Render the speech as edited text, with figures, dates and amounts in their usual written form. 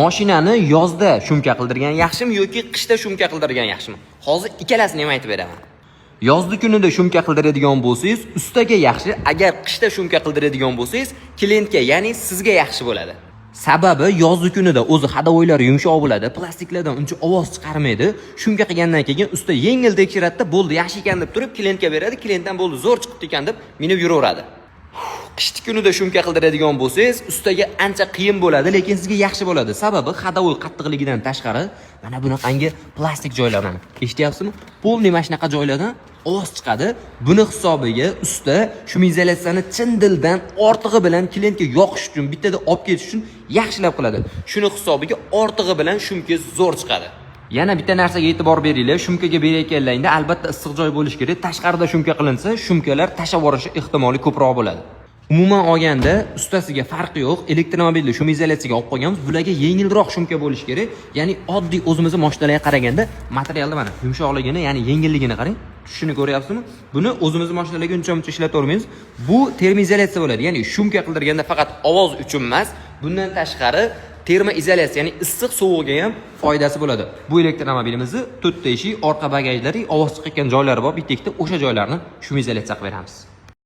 Mashinani yozda shumka qildirgan yaxshimi yoki qishda shumka qildirgan yaxshimi? Hozir ikkalasini ham aytib beraman. Yozda kunida shumka qildiradigan bo'lsangiz, ustaga yaxshi, agar qishda shumka qildiradigan bo'lsangiz, klientga, ya'ni sizga yaxshi bo'ladi. Sababi yozda kunida o'zi hadovoylari yumshoq bo'ladi, plastiklardan uncha ovoz chiqarmaydi. Shumka qilgandan keyin usta yengil tekshiradida, bo'ldi, yaxshi ekan deb turib klientga beradi, klientdan bo'ldi, zo'r chiqdi ekan deb minib yuraveradi. Qishki kunida shumka qildiradigan bo'lsangiz, ustaga ancha qiyin bo'ladi, lekin sizga yaxshi bo'ladi. Sababi hadovoy qattiqligidan tashqari, mana bunaqangi plastik joylardan, eshityapsizmi? Polni mana shunaqa joylardan ovoz chiqadi. Buni hisobiga usta shumizolyatsiyani chin dildan ortig'i bilan klientga yoqish uchun, bittada olib ketish uchun yaxshilab qiladi. Shuni hisobiga ortig'i bilan shumkangiz zo'r chiqadi. Yana bitta narsaga e'tibor beringlar, shumkaga berayotganlaringda albatta issiq joy bo'lishi kerak. Tashqarida shumka qilinsa, shumkalar tashlab yuborishi ehtimoli ko'proq bo'ladi. Umuman olganda ustasiga farqi yo'q. Elektromobilni shumizolyatsiyaga olib qo'yganmiz, bularga yengilroq shumka bo'lishi kerak. Ya'ni oddiy o'zimizning mashinalarga qaraganda materialni mana yumshoqligini, ya'ni yengilligini qarang. Tushini ko'ryapsizmi? Buni o'zimizning mashinalarga uncha-muncha ishlatavermaymiz. Bu termoizolyatsiya bo'ladi. Ya'ni shumka qildirganda faqat ovoz uchun emas, bundan tashqari termoizolyatsiya, ya'ni issiq sovuqga ham foydasi bo'ladi. Bu elektromobilimizni 4 eshik, orqa bagajlari, ovoz chiqayotgan joylari bor, bitta-ikkita o'sha joylarni shumizolyatsiya qilib beramiz.